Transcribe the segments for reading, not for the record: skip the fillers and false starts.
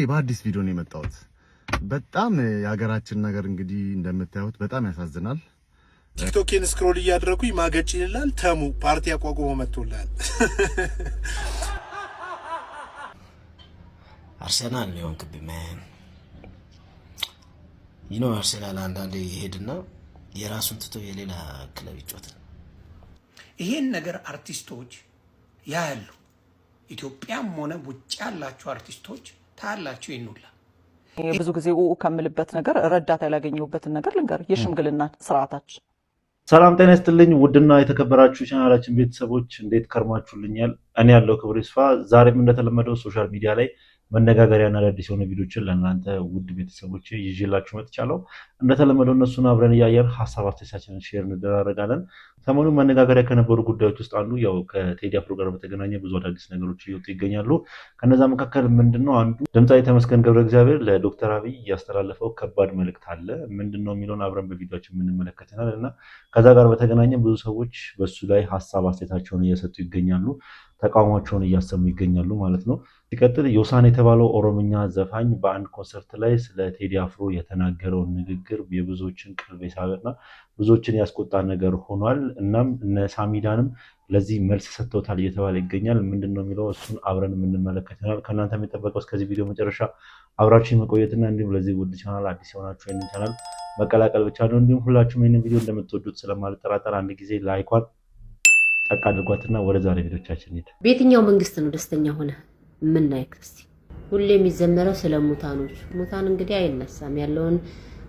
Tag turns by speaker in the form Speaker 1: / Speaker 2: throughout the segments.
Speaker 1: በአዲስ ቪዲዮ ነው የመጣሁት። በጣም የሀገራችን ነገር እንግዲህ እንደምታዩት በጣም ያሳዝናል።
Speaker 2: ቲክቶክን ስክሮል እያደረኩኝ ማገጭ ይላል ተሙ ፓርቲ አቋቁሞ መጥቶላል።
Speaker 3: አርሰናል ነው እንክብ ማን አርሰናል አንዳንዴ ይሄድና የራሱን ትቶ የሌላ ክለብ ይጫወታል።
Speaker 4: ይሄን ነገር አርቲስቶች ያያሉ። ኢትዮጵያም ሆነ ውጭ ያላችሁ አርቲስቶች ታላችሁ ይኑላ።
Speaker 5: ብዙ ጊዜ ከምልበት ነገር ረዳት ያላገኘሁበትን ነገር ልንገር። የሽምግልና ስርዓታችን።
Speaker 6: ሰላም ጤና ይስጥልኝ ውድና የተከበራችሁ ቻናላችን ቤተሰቦች እንዴት ከርማችሁልኛል? እኔ ያለው ክብር ይስፋ ዛሬም እንደተለመደው ሶሻል ሚዲያ ላይ መነጋገሪያና አዳዲስ የሆኑ ቪዲዮችን ለእናንተ ውድ ቤተሰቦች ይዤላችሁ መጥቻለሁ። እንደተለመደው እነሱን አብረን እያየን ሀሳብ አስተያየታችንን ሼር እንደራረጋለን። ሰሞኑን መነጋገሪያ ከነበሩ ጉዳዮች ውስጥ አንዱ ያው ከቴዲ አፍሮ ጋር በተገናኘ ብዙ አዳዲስ ነገሮች እየወጡ ይገኛሉ። ከነዛ መካከል ምንድነው አንዱ ድምፃዊ ተመስገን ገብረ እግዚአብሔር ለዶክተር አብይ ያስተላለፈው ከባድ መልእክት አለ። ምንድነው የሚለውን አብረን በቪዲዮችን የምንመለከት ይሆናል እና ከዛ ጋር በተገናኘ ብዙ ሰዎች በሱ ላይ ሀሳብ አስተያየታቸውን እየሰጡ ይገኛሉ። ተቃውሟቸውን እያሰሙ ይገኛሉ ማለት ነው። ሲቀጥል ዮሳን የተባለው ኦሮምኛ ዘፋኝ በአንድ ኮንሰርት ላይ ስለ ቴዲ አፍሮ የተናገረው ንግግር የብዙዎችን ቀልብ የሳበና ብዙዎችን ያስቆጣ ነገር ሆኗል። እናም እነ ሳሚዳንም ለዚህ መልስ ሰጥተውታል እየተባለ ይገኛል። ምንድነው የሚለው እሱን አብረን የምንመለከት ይሆናል። ከእናንተ የሚጠበቀው እስከዚህ ቪዲዮ መጨረሻ አብራችሁ መቆየትና እንዲሁም ለዚህ ውድ ቻናል አዲስ የሆናችሁ ይህንን ቻናል መቀላቀል ብቻ ነው። እንዲሁም ሁላችሁም ይህንን ቪዲዮ እንደምትወዱት ስለማልጠራጠር አንድ ጊዜ ላይኳን ጠቅ አድርጓትና ወደ ዛሬ ቪዲዮቻችን ሄደ።
Speaker 7: በየትኛው መንግስት ነው ደስተኛ ሆነ ምናይክ? እስቲ ሁሌ የሚዘመረው ስለ ሙታኖች። ሙታን እንግዲህ አይነሳም። ያለውን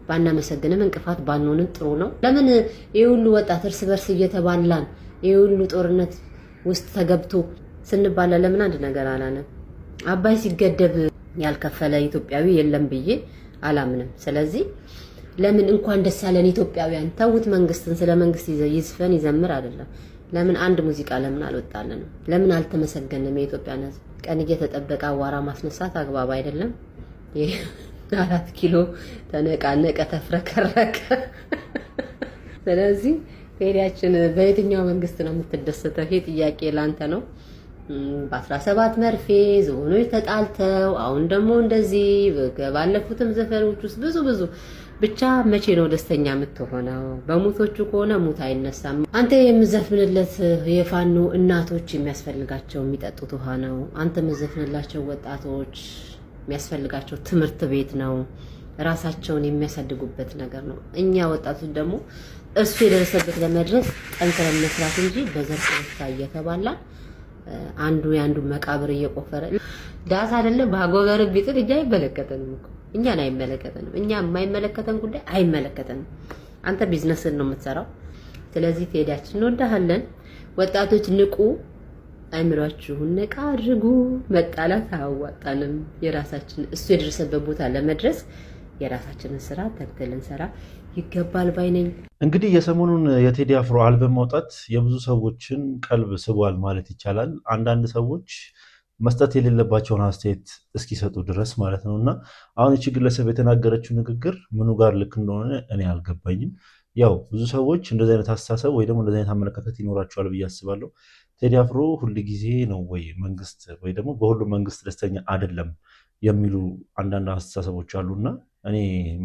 Speaker 7: ባናመሰግንም እንቅፋት ባንሆንም ጥሩ ነው። ለምን ይሄ ሁሉ ወጣት እርስ በርስ እየተባላን ይሄ ሁሉ ጦርነት ውስጥ ተገብቶ ስንባላ ለምን አንድ ነገር አላለም? አባይ ሲገደብ ያልከፈለ ኢትዮጵያዊ የለም ብዬ አላምንም። ስለዚህ ለምን እንኳን ደስ ያለን ኢትዮጵያውያን ተውት። መንግስትን ስለ መንግስት ይዝፈን ይዘምር አይደለም። ለምን አንድ ሙዚቃ ለምን አልወጣልንም? ለምን አልተመሰገንም? የኢትዮጵያ ሕዝብ ቀን እየተጠበቀ አዋራ ማስነሳት አግባብ አይደለም። 4 ኪሎ ተነቃነቀ ተፍረከረከ። ስለዚህ ቴዲያችን በየትኛው መንግስት ነው የምትደሰተው? ይሄ ጥያቄ ላንተ ነው። በ17 መርፌ ዝሆኖች ተጣልተው አሁን ደግሞ እንደዚህ ባለፉትም ዘፈኖች ውስጥ ብዙ ብቻ መቼ ነው ደስተኛ የምትሆነው? በሙቶቹ ከሆነ ሙት አይነሳም። አንተ የምዘፍንለት የፋኖ እናቶች የሚያስፈልጋቸው የሚጠጡት ውሃ ነው። አንተ የምዘፍንላቸው ወጣቶች የሚያስፈልጋቸው ትምህርት ቤት ነው። ራሳቸውን የሚያሳድጉበት ነገር ነው። እኛ ወጣቶች ደግሞ እሱ የደረሰበት ለመድረስ ጠንክረን መስራት እንጂ በዘር ፖለቲካ እየተባላ አንዱ ያንዱ መቃብር እየቆፈረ ዳስ አይደለም ባጎበር ቢጥል እኛ አይመለከተንም እኮ እኛን አይመለከተንም። እኛ የማይመለከተን ጉዳይ አይመለከተንም። አንተ ቢዝነስን ነው የምትሰራው። ስለዚህ ቴዲያችን እንወዳለን። ወጣቶች ንቁ፣ አይምሯችሁን ነቃ አድርጉ። መጣላት አያዋጣንም። የራሳችን እሱ የደረሰበት ቦታ ለመድረስ የራሳችንን ስራ ተክተልን ሰራ ይገባል ባይነኝ።
Speaker 6: እንግዲህ የሰሞኑን የቴዲ አፍሮ አልበም ማውጣት የብዙ ሰዎችን ቀልብ ስቧል ማለት ይቻላል። አንዳንድ ሰዎች መስጠት የሌለባቸውን አስተያየት እስኪሰጡ ድረስ ማለት ነው። እና አሁን እቺ ግለሰብ የተናገረችው ንግግር ምኑ ጋር ልክ እንደሆነ እኔ አልገባኝም። ያው ብዙ ሰዎች እንደዚህ አይነት አስተሳሰብ ወይ ደግሞ እንደዚህ አይነት አመለካከት ይኖራቸዋል ብዬ አስባለሁ። ቴዲ አፍሮ ሁል ጊዜ ነው ወይ መንግስት ወይ ደግሞ በሁሉም መንግስት ደስተኛ አይደለም የሚሉ አንዳንድ አስተሳሰቦች አሉና እኔ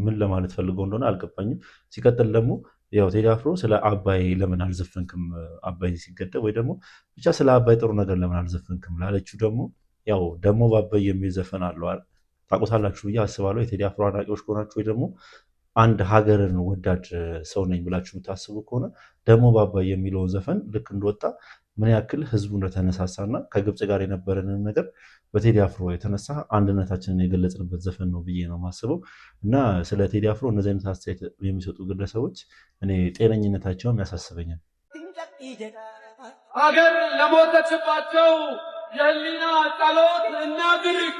Speaker 6: ምን ለማለት ፈልገው እንደሆነ አልገባኝም። ሲቀጥል ደግሞ ያው ቴዲ አፍሮ ስለ አባይ ለምን አልዘፈንክም? አባይ ሲገደብ ወይ ደግሞ ብቻ ስለ አባይ ጥሩ ነገር ለምን አልዘፈንክም ላለችው ደግሞ ያው ደግሞ በአባይ የሚል ዘፈን አለው አይደል? ታውቁታላችሁ ብዬ አስባለሁ። የቴዲ አፍሮ አድናቂዎች ከሆናችሁ ወይ ደግሞ አንድ ሀገርን ወዳድ ሰው ነኝ ብላችሁ የምታስቡ ከሆነ ደግሞ በአባይ የሚለውን ዘፈን ልክ እንደወጣ ምን ያክል ህዝቡ እንደተነሳሳና ከግብፅ ጋር የነበረንን ነገር በቴዲ አፍሮ የተነሳ አንድነታችንን የገለጽንበት ዘፈን ነው ብዬ ነው የማስበው። እና ስለ ቴዲ አፍሮ እነዚህ አይነት አስተያየት የሚሰጡ ግለሰቦች እኔ ጤነኝነታቸውም ያሳስበኛል።
Speaker 8: ሀገር ለሞተችባቸው የህሊና ጸሎት እናድርግ።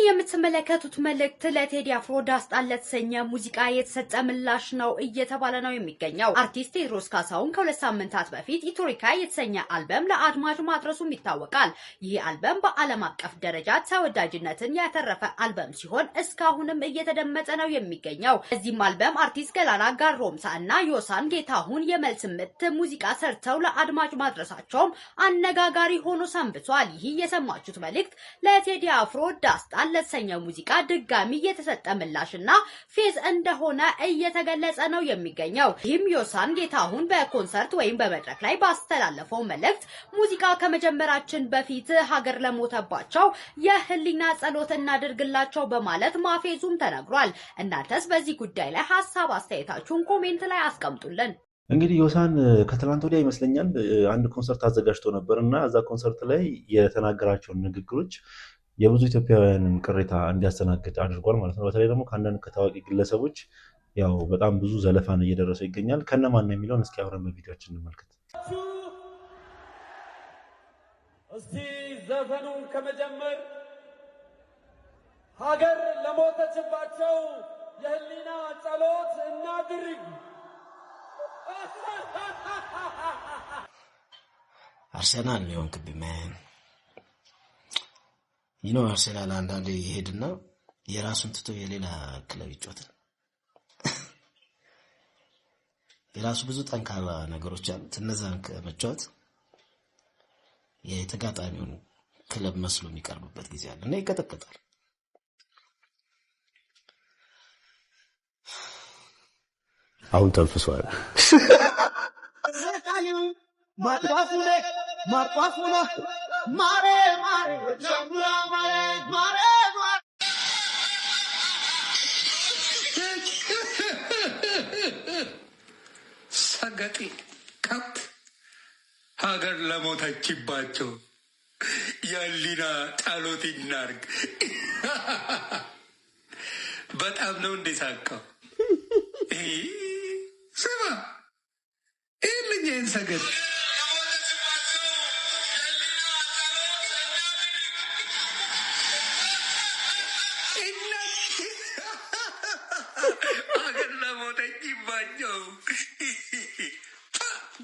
Speaker 9: የምትመለከቱት መልእክት ለቴዲ አፍሮ ዳስጣን ለተሰኘ ሙዚቃ የተሰጠ ምላሽ ነው እየተባለ ነው የሚገኘው። አርቲስት ቴዎድሮስ ካሳሁን ከ2 ሳምንታት በፊት ኢቶሪካ የተሰኘ አልበም ለአድማጭ ማድረሱም ይታወቃል። ይህ አልበም በዓለም አቀፍ ደረጃ ተወዳጅነትን ያተረፈ አልበም ሲሆን እስካሁንም እየተደመጠ ነው የሚገኘው። እዚህም አልበም አርቲስት ገላና ጋሮምሳ እና ዮሳን ጌታሁን የመልስ ምት ሙዚቃ ሰርተው ለአድማጭ ማድረሳቸውም አነጋጋሪ ሆኖ ሰንብቷል። ይህ የሰማችሁት መልእክት ለቴዲ አፍሮ ዳስጣን ለተሰኘ ሙዚቃ ድጋሚ የተሰጠ ምላሽና ፌዝ እንደሆነ እየተገለጸ ነው የሚገኘው። ይህም ዮሳን ጌታሁን በኮንሰርት ወይም በመድረክ ላይ ባስተላለፈው መልእክት ሙዚቃ ከመጀመራችን በፊት ሀገር ለሞተባቸው የህሊና ጸሎት እናድርግላቸው በማለት ማፌዙም ተነግሯል። እናንተስ በዚህ ጉዳይ ላይ ሀሳብ አስተያየታችሁን ኮሜንት ላይ አስቀምጡልን።
Speaker 6: እንግዲህ ዮሳን ከትላንት ወዲያ ይመስለኛል አንድ ኮንሰርት አዘጋጅቶ ነበር እና እዛ ኮንሰርት ላይ የተናገራቸውን ንግግሮች የብዙ ኢትዮጵያውያንን ቅሬታ እንዲያስተናግድ አድርጓል ማለት ነው። በተለይ ደግሞ ከአንዳንድ ከታዋቂ ግለሰቦች ያው በጣም ብዙ ዘለፋን እየደረሰው ይገኛል። ከነማን ነው የሚለውን እስኪ አብረን በቪዲዮችን እንመልከት።
Speaker 8: እስቲ ዘፈኑን ከመጀመር ሀገር ለሞተችባቸው የህሊና ጸሎት እናድርግ።
Speaker 3: አርሰናል ነው እንክብማን አርሰናል አንዳንዴ ይሄድና የራሱን ትቶ የሌላ ክለብ ይጫወታል። የራሱ ብዙ ጠንካራ ነገሮች አሉት። እነዛን ከመጫወት የተጋጣሚውን ክለብ መስሎ የሚቀርብበት ጊዜ አለ እና ይቀጠቀጣል።
Speaker 10: አሁን ተንፍሷል።
Speaker 4: ሰገጤ ከብት ሀገር ለሞተችባቸው የህሊና ጸሎት እናድርግ። በጣም ነው እንደ ሳቀው። ስማ ይህን ሰገጥ ሀገር ለሞተችባቸው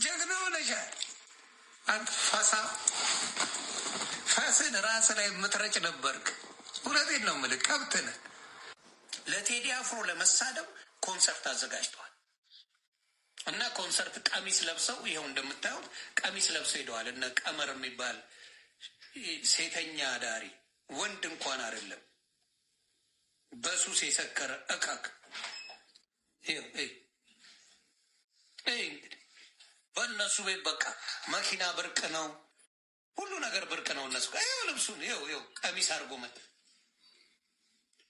Speaker 4: ጀግና ሆነሻል። አንተ ፈስን ራስ ላይ የምትረጭ ነበርክ። እውነቴን ነው የምልህ፣ ከብት ነህ። ለቴዲ አፍሮ ለመሳደብ ኮንሰርት አዘጋጅተዋል እና ኮንሰርት ቀሚስ ለብሰው ይኸው እንደምታዩት ቀሚስ ለብሰው ሄደዋል። እነ ቀመር የሚባል ሴተኛ ዳሪ ወንድ እንኳን አይደለም በሱስ የሰከረ እካክ እንግዲህ በእነሱ ቤት በቃ መኪና ብርቅ ነው፣ ሁሉ ነገር ብርቅ ነው። እነሱ ይኸው ልብሱን ይኸው ቀሚስ አድርጎ መጣ።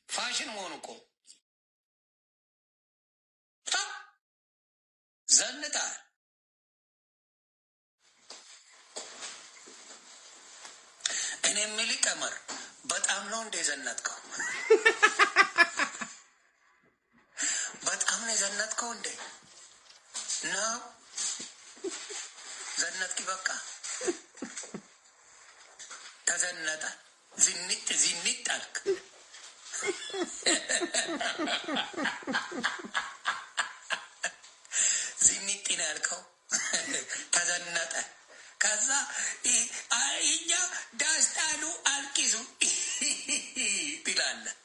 Speaker 4: ፋሽን መሆኑ እኮ ዘንጣል። እኔ የምልህ ቀመር በጣም ነው እንደ ዘነጥከው? በጣም ነው የዘነጥከው እንዴ? ነው ዘነጥኪ። በቃ ተዘነጠ። ዝንጥ አልክ። ዝንጥ ነው ያልከው። ተዘነጠ። ከዛ እኛ ዳስጣሉ አልቂሱ ትላለህ።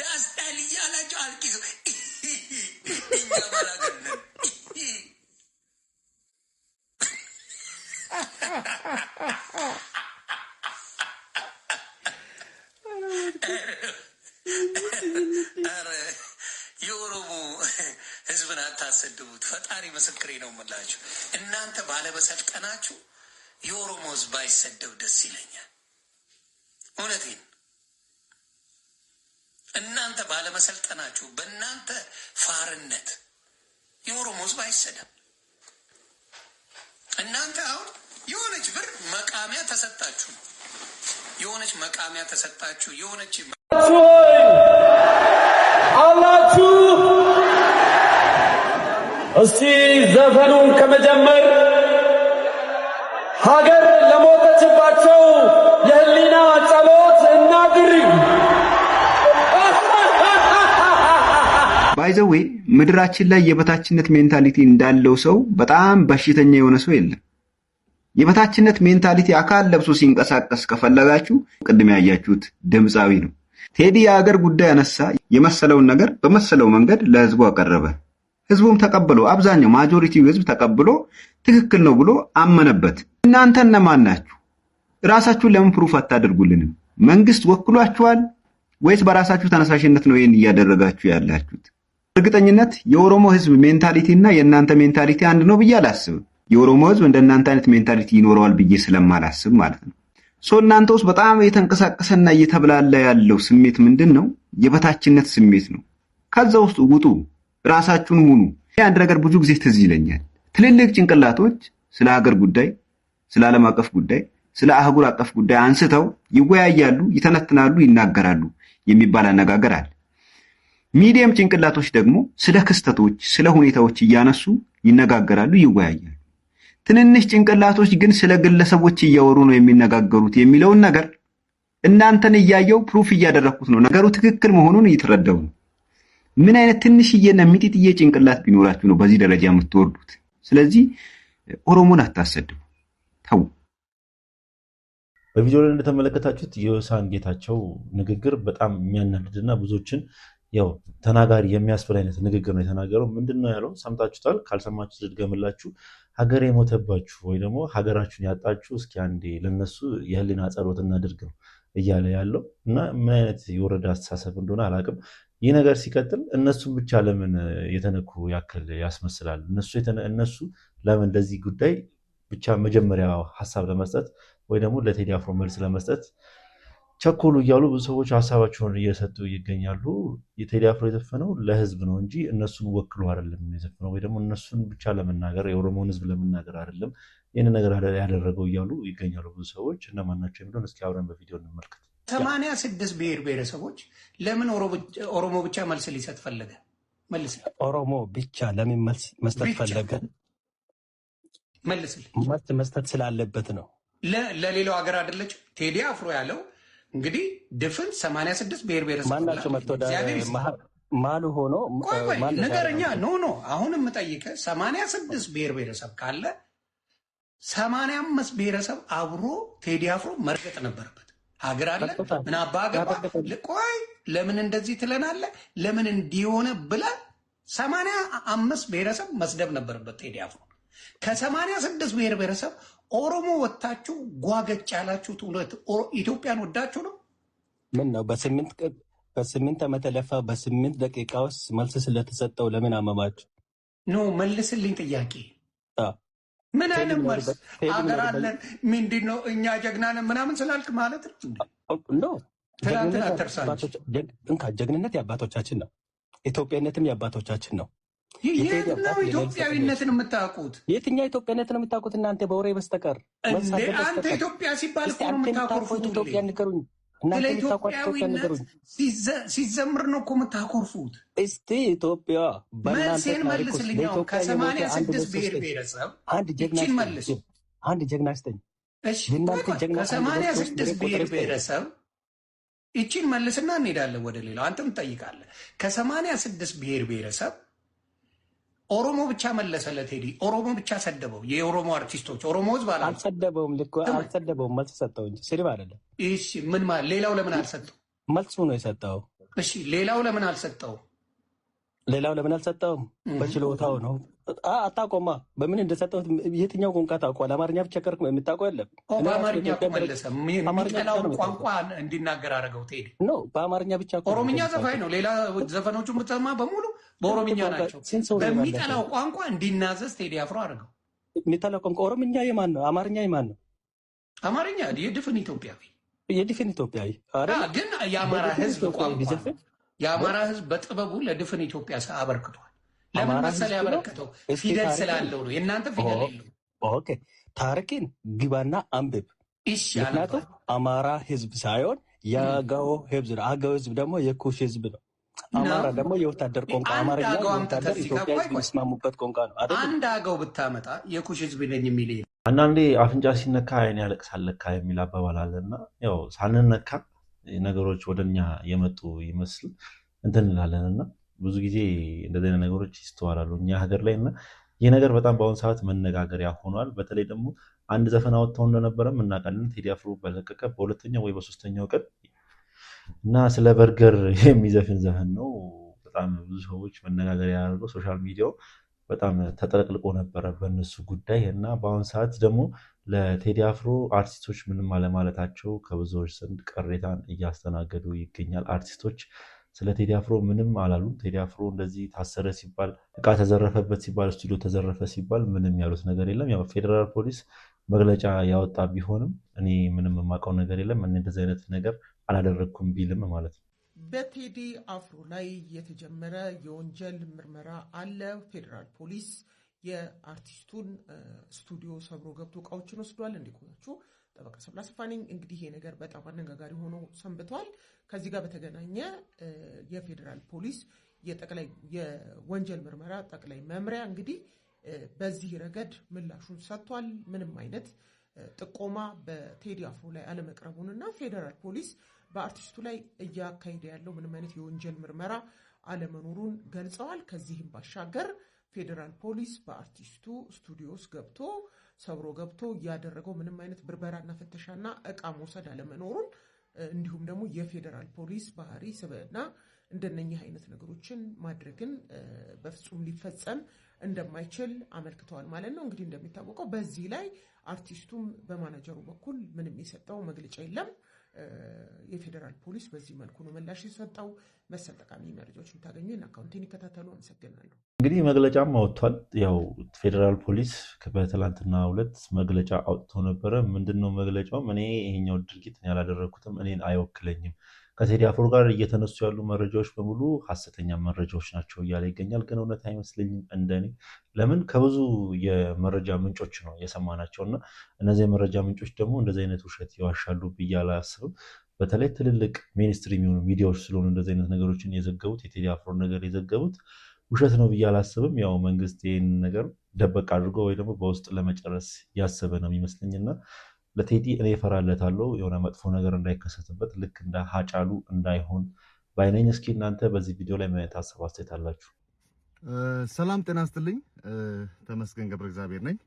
Speaker 4: ዳስጣል እያላቸው አልቂሱ እኛ ባላገነን የኦሮሞ ህዝብን አታሰድቡት። ፈጣሪ ምስክሬ ነው የምላችሁ። እናንተ ባለመሰልጠናችሁ የኦሮሞ ህዝብ አይሰደብ ደስ ይለኛል። እውነቴን እናንተ ባለመሰልጠናችሁ በእናንተ ፋርነት የኦሮሞ ህዝብ አይሰደብ። እናንተ አሁን የሆነች ብር መቃሚያ ተሰጣችሁ ነው። የሆነች መቃሚያ ተሰጣችሁ። የሆነች
Speaker 8: አላችሁ። እስቲ ዘፈኑን ከመጀመር ሀገር ለሞተችባቸው የህሊና ጸሎት እናድርግ።
Speaker 11: ባይዘዌ ምድራችን ላይ የበታችነት ሜንታሊቲ እንዳለው ሰው በጣም በሽተኛ የሆነ ሰው የለም። የበታችነት ሜንታሊቲ አካል ለብሶ ሲንቀሳቀስ ከፈለጋችሁ ቅድም ያያችሁት ድምፃዊ ነው። ቴዲ የሀገር ጉዳይ አነሳ፣ የመሰለውን ነገር በመሰለው መንገድ ለህዝቡ አቀረበ። ህዝቡም ተቀብሎ አብዛኛው ማጆሪቲው ህዝብ ተቀብሎ ትክክል ነው ብሎ አመነበት። እናንተ እነማን ናችሁ? ራሳችሁን ለምን ፕሩፍ አታደርጉልንም? መንግስት ወክሏችኋል ወይስ በራሳችሁ ተነሳሽነት ነው ይሄን እያደረጋችሁ ያላችሁት? እርግጠኝነት የኦሮሞ ህዝብ ሜንታሊቲ እና የእናንተ ሜንታሊቲ አንድ ነው ብዬ አላስብም። የኦሮሞ ህዝብ እንደናንተ አይነት ሜንታሊቲ ይኖረዋል ብዬ ስለማላስብ ማለት ነው። እናንተ ውስጥ በጣም የተንቀሳቀሰና እየተብላላ ያለው ስሜት ምንድነው? የበታችነት ስሜት ነው። ከዛ ውስጥ ውጡ፣ ራሳችሁን ሁኑ። አንድ ነገር ብዙ ጊዜ ትዝ ይለኛል። ትልልቅ ጭንቅላቶች ስለ ሀገር ጉዳይ፣ ስለ ዓለም አቀፍ ጉዳይ፣ ስለ አህጉር አቀፍ ጉዳይ አንስተው ይወያያሉ፣ ይተነትናሉ፣ ይናገራሉ የሚባል አነጋገር አለ። ሚዲየም ጭንቅላቶች ደግሞ ስለ ክስተቶች፣ ስለ ሁኔታዎች እያነሱ ይነጋገራሉ፣ ይወያያሉ። ትንንሽ ጭንቅላቶች ግን ስለ ግለሰቦች እያወሩ ነው የሚነጋገሩት የሚለውን ነገር እናንተን እያየው ፕሩፍ እያደረኩት ነው። ነገሩ ትክክል መሆኑን እየተረዳው ነው። ምን አይነት ትንሽዬና ሚጢጥዬ ጭንቅላት ቢኖራችሁ ነው በዚህ ደረጃ የምትወርዱት? ስለዚህ ኦሮሞን አታሰድቡ፣ ተው።
Speaker 6: በቪዲዮ ላይ እንደተመለከታችሁት የዮሳን ጌታቸው ንግግር በጣም የሚያናድድና ብዙዎችን ያው ተናጋሪ የሚያስብል አይነት ንግግር ነው የተናገረው። ምንድነው ያለው? ሰምታችሁታል። ካልሰማችሁት ልድገምላችሁ። ሀገር የሞተባችሁ ወይ ደግሞ ሀገራችሁን ያጣችሁ እስኪ አንዴ ለነሱ የህሊና ጸሎት እናድርግ ነው እያለ ያለው እና ምን አይነት የወረደ አስተሳሰብ እንደሆነ አላውቅም። ይህ ነገር ሲቀጥል እነሱን ብቻ ለምን የተነኩ ያክል ያስመስላል? እነሱ ለምን ለዚህ ጉዳይ ብቻ መጀመሪያ ሀሳብ ለመስጠት ወይ ደግሞ ለቴዲ አፍሮ መልስ ለመስጠት ቸኮሉ እያሉ ብዙ ሰዎች ሀሳባቸውን እየሰጡ ይገኛሉ። የቴዲ አፍሮ የዘፈነው ለህዝብ ነው እንጂ እነሱን ወክሎ አይደለም የዘፈነው፣ ወይ ደግሞ እነሱን ብቻ ለመናገር የኦሮሞን ህዝብ ለመናገር አይደለም ይህን ነገር ያደረገው እያሉ ይገኛሉ ብዙ ሰዎች። እነማን ናቸው የሚለውን እስኪ አብረን በቪዲዮ እንመልከት።
Speaker 4: 86 ብሔር ብሔረሰቦች ለምን ኦሮሞ ብቻ መልስ ሊሰጥ ፈለገ? መልስ።
Speaker 12: ኦሮሞ ብቻ ለምን መልስ መስጠት ፈለገ?
Speaker 4: መልስልኝ።
Speaker 12: መልስ መስጠት ስላለበት ነው።
Speaker 4: ለሌላው ሀገር አይደለች ቴዲ አፍሮ ያለው እንግዲህ ድፍን 86 ብሔር ብሔረሰብ
Speaker 12: ማናቸው መጥቶ ማሉ ሆኖ
Speaker 4: ነገርኛ ኖ አሁን የምጠይቀህ 86 ብሔር ብሔረሰብ ካለ 85 ብሔረሰብ አብሮ ቴዲ አፍሮ መርገጥ ነበረበት። ሀገር አለ ምን አባ ገባ። ቆይ ለምን እንደዚህ ትለናለህ? ለምን እንዲሆነ ብለህ 85 ብሔረሰብ መስደብ ነበረበት ቴዲ አፍሮ። ከ86 ብሔር ብሔረሰብ ኦሮሞ ወታችሁ ጓገጭ ያላችሁት ኢትዮጵያን ወዳችሁ ነው?
Speaker 12: ምን ነው በስምንት ዓመት ለፋ በ8 ደቂቃ ውስጥ መልስ ስለተሰጠው ለምን አመማችሁ?
Speaker 4: ኖ መልስልኝ ጥያቄ። ምን አይነት መልስ? አገር አለን ምንድን ነው እኛ ጀግና ነን ምናምን ስላልክ ማለት ነው? ትናንትና ተርሳለች።
Speaker 12: ጀግንነት የአባቶቻችን ነው። ኢትዮጵያነትም የአባቶቻችን ነው።
Speaker 4: የት ነው ኢትዮጵያዊነትን የምታውቁት?
Speaker 12: የትኛው ኢትዮጵያነትን የምታውቁት እናንተ በወሬ በስተቀር?
Speaker 4: አንተ ኢትዮጵያ ሲባል እኮ ነው የምታኮርፉት።
Speaker 12: ኢትዮጵያ ንገሩኝ።
Speaker 4: ስለ ኢትዮጵያዊነት ሲዘምር ነው እኮ የምታኮርፉት።
Speaker 12: እስቲ ኢትዮጵያ
Speaker 4: መልሴን መልስልኝ። ከ86 ብሔር ብሔረሰብ ይህችን መልሱ።
Speaker 12: አንድ ጀግና ስጠኝ።
Speaker 4: ከ86 ብሔር ብሔረሰብ ይህችን መልስና እንሄዳለን ወደ ሌላው። አንተም ትጠይቃለህ። ከ86 ብሔር ብሔረሰብ ኦሮሞ ብቻ መለሰ ለቴዲ። ኦሮሞ ብቻ ሰደበው። የኦሮሞ አርቲስቶች ኦሮሞ ህዝብ
Speaker 12: አልሰደበውም። አልሰደበውም፣ መልስ ሰጠው እንጂ ስድብ አይደለም።
Speaker 4: እሺ ምን ማለት? ሌላው ለምን አልሰጠው?
Speaker 12: መልሱ ነው የሰጠው።
Speaker 4: እሺ ሌላው ለምን አልሰጠው?
Speaker 12: ሌላው ለምን አልሰጠውም? በችሎታው ነው። አታውቀውማ በምን እንደሰጠው። የትኛው ቋንቋ ታውቀዋል? አማርኛ ብቻ ከርክ የምታውቀው የለም።
Speaker 4: በአማርኛ እኮ መለሰ። የሚጠላውን ቋንቋ እንዲናገር አደረገው ቴዲ።
Speaker 12: ኖ በአማርኛ ብቻ።
Speaker 4: ኦሮምኛ ዘፋኝ ነው። ሌላ ዘፈኖቹ የምትሰማ በሙሉ በኦሮምኛ ናቸው። በሚጠላው ቋንቋ እንዲናዘዝ ቴዲ አፍሮ አድርገው።
Speaker 12: የሚጠላው ቋንቋ ኦሮምኛ የማን ነው? አማርኛ የማን ነው?
Speaker 4: አማርኛ የድፍን ኢትዮጵያዊ።
Speaker 12: የድፍን ኢትዮጵያዊ
Speaker 4: ግን የአማራ ህዝብ ቋንቋ የአማራ ህዝብ በጥበቡ ለድፍን ኢትዮጵያ አበርክቷል። ለምን መሰለህ ያበረከተው? ፊደል ስላለው ነው። የእናንተ ፊደል የለው።
Speaker 12: ኦኬ ታሪክን ግባና አንብብ። ምክንያቱም አማራ ህዝብ ሳይሆን የአገው ህዝብ ነው። አገው ህዝብ ደግሞ የኩሽ ህዝብ ነው። አማራ ደግሞ የወታደር ቋንቋ። አማርኛ የወታደር ኢትዮጵያ የሚስማሙበት ቋንቋ ነው።
Speaker 4: አንድ አገው ብታመጣ የኩሽ ህዝብ ነኝ የሚል
Speaker 6: አንዳንዴ አፍንጫ ሲነካ ዓይን ያለቅሳል ለካ የሚል አባባል አለና ያው ሳንነካ ነገሮች ወደኛ የመጡ ይመስል እንትን እንላለንና ብዙ ጊዜ እንደዚህ አይነት ነገሮች ይስተዋላሉ እኛ ሀገር ላይ እና ይህ ነገር በጣም በአሁኑ ሰዓት መነጋገሪያ ሆኗል። በተለይ ደግሞ አንድ ዘፈን አወጥተው እንደነበረም እናውቃለን። ቴዲ አፍሮ በለቀቀ በሁለተኛው ወይ በሶስተኛው ቀን እና ስለ በርገር የሚዘፍን ዘፈን ነው። በጣም ብዙ ሰዎች መነጋገሪያ ያደረገው ሶሻል ሚዲያው በጣም ተጠቅልቆ ነበረ በእነሱ ጉዳይ እና በአሁኑ ሰዓት ደግሞ ለቴዲ አፍሮ አርቲስቶች ምንም አለማለታቸው ከብዙዎች ዘንድ ቅሬታን እያስተናገዱ ይገኛል። አርቲስቶች ስለ ቴዲ አፍሮ ምንም አላሉም። ቴዲ አፍሮ እንደዚህ ታሰረ ሲባል እቃ ተዘረፈበት ሲባል ስቱዲዮ ተዘረፈ ሲባል ምንም ያሉት ነገር የለም። ያው ፌዴራል ፖሊስ መግለጫ ያወጣ ቢሆንም እኔ ምንም የማውቀው ነገር የለም እኔ እንደዚህ አይነት ነገር አላደረግኩም ቢልም ማለት ነው።
Speaker 13: በቴዲ አፍሮ ላይ የተጀመረ የወንጀል ምርመራ አለ። ፌዴራል ፖሊስ የአርቲስቱን ስቱዲዮ ሰብሮ ገብቶ እቃዎችን ወስዷል። እንዲቆያችሁ ጠበቃ ሰብለ አሰፋ ነኝ። እንግዲህ ይሄ ነገር በጣም አነጋጋሪ ሆኖ ሰንብቷል። ከዚህ ጋር በተገናኘ የፌዴራል ፖሊስ የወንጀል ምርመራ ጠቅላይ መምሪያ እንግዲህ በዚህ ረገድ ምላሹን ሰጥቷል። ምንም አይነት ጥቆማ በቴዲ አፍሮ ላይ አለመቅረቡንና ፌዴራል ፖሊስ በአርቲስቱ ላይ እያካሄደ ያለው ምንም አይነት የወንጀል ምርመራ አለመኖሩን ገልጸዋል። ከዚህም ባሻገር ፌዴራል ፖሊስ በአርቲስቱ ስቱዲዮ ውስጥ ገብቶ ሰብሮ ገብቶ እያደረገው ምንም አይነት ብርበራና ፍተሻና እቃ መውሰድ አለመኖሩን እንዲሁም ደግሞ የፌዴራል ፖሊስ ባህሪ ስብዕና እንደነኚህ አይነት ነገሮችን ማድረግን በፍጹም ሊፈጸም እንደማይችል አመልክተዋል ማለት ነው። እንግዲህ እንደሚታወቀው በዚህ ላይ አርቲስቱም በማናጀሩ በኩል ምንም የሰጠው መግለጫ የለም። የፌዴራል ፖሊስ በዚህ መልኩ ነው ምላሽ የሰጠው። መሰል ጠቃሚ መረጃዎች የምታገኙ አካውንቴን ይከታተሉ። አመሰግናለሁ።
Speaker 6: እንግዲህ መግለጫም አወጥቷል። ያው ፌዴራል ፖሊስ በትላንትና ሁለት መግለጫ አውጥቶ ነበረ። ምንድነው መግለጫውም? እኔ ይሄኛው ድርጊት ያላደረኩትም እኔን አይወክለኝም ከቴዲ አፍሮ ጋር እየተነሱ ያሉ መረጃዎች በሙሉ ሐሰተኛ መረጃዎች ናቸው እያለ ይገኛል። ግን እውነት አይመስለኝም እንደኔ። ለምን ከብዙ የመረጃ ምንጮች ነው የሰማናቸው እና እነዚህ የመረጃ ምንጮች ደግሞ እንደዚህ አይነት ውሸት ይዋሻሉ ብዬ አላስብም። በተለይ ትልልቅ ሚኒስትሪ የሚሆኑ ሚዲያዎች ስለሆኑ እንደዚህ አይነት ነገሮችን የዘገቡት የቴዲ አፍሮን ነገር የዘገቡት ውሸት ነው ብዬ አላስብም። ያው መንግስት ይህን ነገር ደበቅ አድርጎ ወይ ደግሞ በውስጥ ለመጨረስ ያሰበ ነው የሚመስለኝና ለቴዲ እኔ እፈራለታለሁ የሆነ መጥፎ ነገር እንዳይከሰትበት ልክ እንደ ሀጫሉ እንዳይሆን ባይነኝ። እስኪ እናንተ በዚህ ቪዲዮ ላይ ምን አይነት ሀሳብ አስተያየት አላችሁ?
Speaker 1: ሰላም ጤና ይስጥልኝ። ተመስገን ገብረ እግዚአብሔር ነኝ።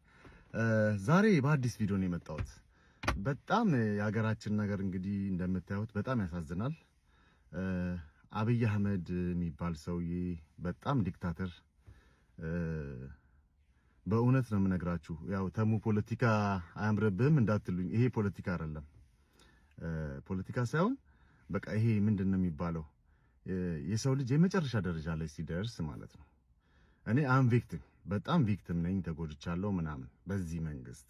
Speaker 1: ዛሬ በአዲስ ቪዲዮ ነው የመጣሁት። በጣም የሀገራችን ነገር እንግዲህ እንደምታዩት በጣም ያሳዝናል። አብይ አህመድ የሚባል ሰውዬ በጣም ዲክታተር በእውነት ነው የምነግራችሁ። ያው ተሙ ፖለቲካ አያምርብህም እንዳትሉኝ፣ ይሄ ፖለቲካ አይደለም። ፖለቲካ ሳይሆን በቃ ይሄ ምንድነው የሚባለው የሰው ልጅ የመጨረሻ ደረጃ ላይ ሲደርስ ማለት ነው። እኔ አም ቪክቲም በጣም ቪክቲም ነኝ፣ ተጎድቻለሁ ምናምን በዚህ መንግስት።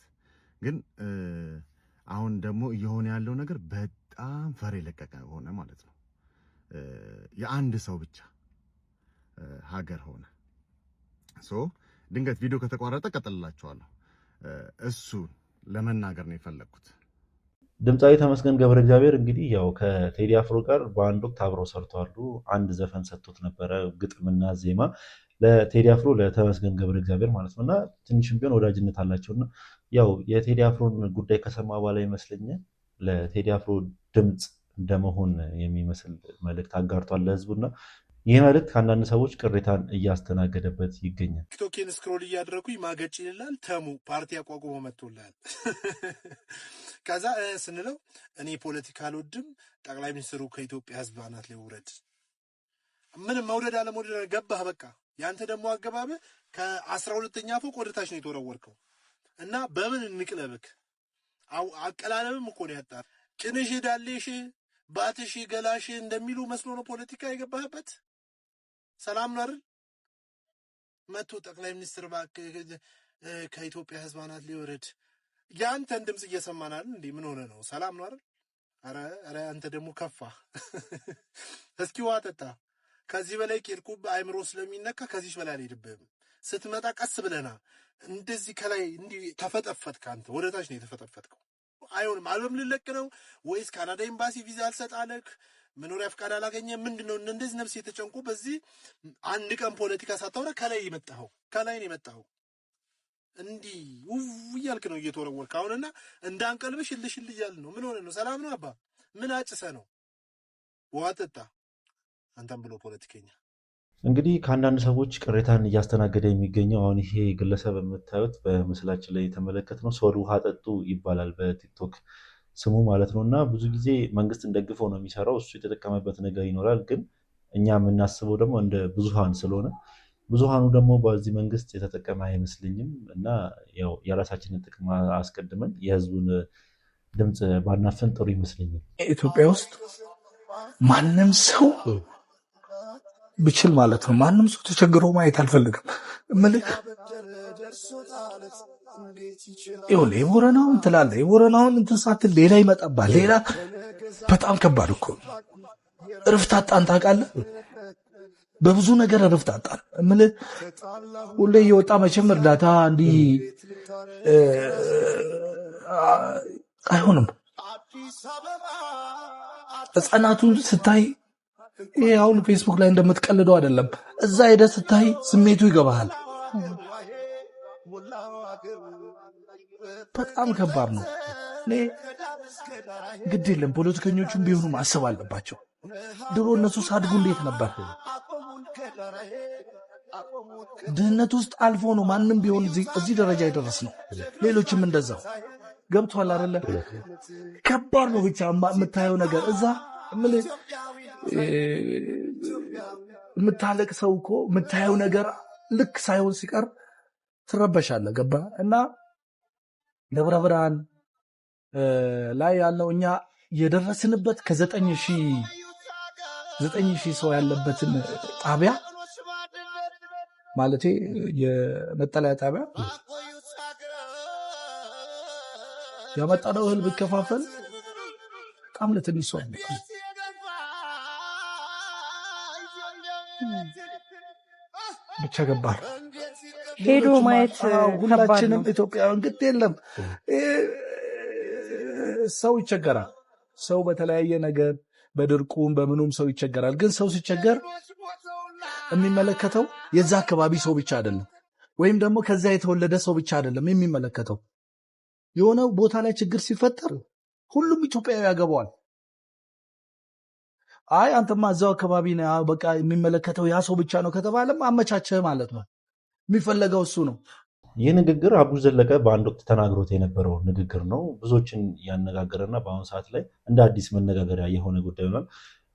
Speaker 1: ግን አሁን ደግሞ እየሆነ ያለው ነገር በጣም ፈር የለቀቀ ሆነ ማለት ነው። የአንድ ሰው ብቻ ሀገር ሆነ። ድንገት ቪዲዮ ከተቋረጠ ቀጥልላችኋለሁ። እሱ ለመናገር ነው የፈለኩት።
Speaker 6: ድምፃዊ ተመስገን ገብረ እግዚአብሔር እንግዲህ ያው ከቴዲ አፍሮ ጋር በአንድ ወቅት አብረው ሰርተዋል። አንድ ዘፈን ሰጥቶት ነበረ፣ ግጥምና ዜማ ለቴዲ አፍሮ ለተመስገን ገብረ እግዚአብሔር ማለት ነውና ትንሽም ቢሆን ወዳጅነት አላቸውና ያው የቴዲ አፍሮን ጉዳይ ከሰማ በኋላ ይመስለኛል ለቴዲ አፍሮ ድምፅ እንደመሆን የሚመስል መልእክት አጋርቷል ለህዝቡና ይህ መልእክት ከአንዳንድ ሰዎች ቅሬታን እያስተናገደበት ይገኛል።
Speaker 2: ቲክቶኬን ስክሮል እያደረኩኝ ማገጭ ይልላል። ተሙ ፓርቲ አቋቁሞ መጥቶላል። ከዛ ስንለው እኔ ፖለቲካ አልወድም፣ ጠቅላይ ሚኒስትሩ ከኢትዮጵያ ህዝብ አናት ላይ ውረድ። ምንም መውደድ አለመውደድ ገባህ። በቃ ያንተ ደግሞ አገባብ ከ12ኛ ፎቅ ወደ ታች ነው የተወረወርከው እና በምን እንቅለብክ? አቀላለብም እኮ ነው ያጣ። ጭንሽ ዳሌሽ ባትሽ ገላሽ እንደሚሉ መስሎ ነው ፖለቲካ የገባህበት። ሰላም ነው አይደል? መቶ ጠቅላይ ሚኒስትር እባክህ ከኢትዮጵያ ህዝብ አናት ሊወረድ። ያንተን ድምጽ እየሰማን አይደል እንዴ? ምን ሆነ ነው? ሰላም ነው አይደል? አረ አንተ ደግሞ ከፋ። እስኪ ውሃ ጠጣ። ከዚህ በላይ ቂርቁብ አይምሮ ስለሚነካ ከዚህ በላይ አልሄድብህም። ስትመጣ ቀስ ብለና እንደዚህ ከላይ እንዲህ ተፈጠፈጥክ። አንተ ወደ ታች ነው የተፈጠፈጥከው። አይሆንም። አልበም ልለቅ ነው ወይስ ካናዳ ኤምባሲ ቪዛ አልሰጣለክ? መኖሪያ ፍቃድ አላገኘ? ምንድነው እንደዚህ ነፍስ የተጨንቁ? በዚህ አንድ ቀን ፖለቲካ ሳታወራ ከላይ ነው የመጣኸው። እንዲህ ውው እያልክ ነው እየተወረወርክ አሁንና እንዳንቀልብሽ ልሽል እያልን ነው። ምን ሆነ ነው? ሰላም ነው አባ? ምን አጭሰ ነው? ውሃ ጠጣ አንተም ብሎ ፖለቲከኛ
Speaker 6: እንግዲህ ከአንዳንድ ሰዎች ቅሬታን እያስተናገደ የሚገኘው አሁን ይሄ ግለሰብ የምታዩት በምስላችን ላይ የተመለከትነው ሶል ውሃ ጠጡ ይባላል በቲክቶክ ስሙ ማለት ነው። እና ብዙ ጊዜ መንግስትን ደግፈው ነው የሚሰራው። እሱ የተጠቀመበት ነገር ይኖራል፣ ግን እኛ የምናስበው ደግሞ እንደ ብዙሃን ስለሆነ ብዙሃኑ ደግሞ በዚህ መንግስት የተጠቀመ አይመስልኝም። እና ያው የራሳችንን ጥቅም አስቀድመን የህዝቡን ድምፅ ባናፈን ጥሩ ይመስለኛል።
Speaker 14: ኢትዮጵያ ውስጥ ማንም ሰው ብችል ማለት ነው ማንም ሰው ተቸግሮ ማየት አልፈልግም። ምልክ ይኸውልህ የቦረናውን ትላለህ፣ የቦረናውን እንትን ሳትል ሌላ ይመጣባል። ሌላ በጣም ከባድ እኮ እረፍት አጣን ታውቃለህ። በብዙ ነገር እረፍት አጣን። ምልህ ሁሌ እየወጣ መቼም እርዳታ እንዲህ አይሆንም። ህፃናቱን ስታይ ይሄ አሁን ፌስቡክ ላይ እንደምትቀልደው አይደለም። እዛ ሄደህ ስታይ ስሜቱ ይገባሃል። በጣም ከባድ ነው። እኔ ግድ የለም ፖለቲከኞቹም ቢሆኑ ማሰብ አለባቸው። ድሮ እነሱ ሳድጉ እንዴት ነበር? ድህነት ውስጥ አልፎ ነው ማንም ቢሆን እዚህ ደረጃ የደረስ ነው። ሌሎችም እንደዛው ገብቷል አይደለ? ከባድ ነው። ብቻ የምታየው ነገር እዛ የምታለቅሰው እኮ የምታየው ነገር ልክ ሳይሆን ሲቀር ትረበሻለህ። ገባ? እና ደብረ ብርሃን ላይ ያለው እኛ የደረስንበት ከ9,000 ሰው ያለበትን ጣቢያ ማለቴ የመጠለያ ጣቢያ ያመጣነው እህል ቢከፋፈል በጣም ለትንሽ ሰው ብቻ ገባር
Speaker 5: ሄዶ ማየት
Speaker 14: ሁላችንም ኢትዮጵያውያን ግድ የለም ሰው ይቸገራል። ሰው በተለያየ ነገር በድርቁም በምኑም ሰው ይቸገራል። ግን ሰው ሲቸገር የሚመለከተው የዛ አካባቢ ሰው ብቻ አይደለም፣ ወይም ደግሞ ከዛ የተወለደ ሰው ብቻ አይደለም የሚመለከተው። የሆነ ቦታ ላይ ችግር ሲፈጠር ሁሉም ኢትዮጵያዊ ያገባዋል። አይ አንተማ እዛው አካባቢ ነው በቃ የሚመለከተው ያ ሰው ብቻ ነው ከተባለም አመቻቸህ ማለት ነው። የሚፈለገው እሱ ነው።
Speaker 6: ይህ ንግግር አቡሽ ዘለቀ በአንድ ወቅት ተናግሮት የነበረው ንግግር ነው። ብዙዎችን ያነጋገረና በአሁኑ ሰዓት ላይ እንደ አዲስ መነጋገሪያ የሆነ ጉዳይ ሆኗል።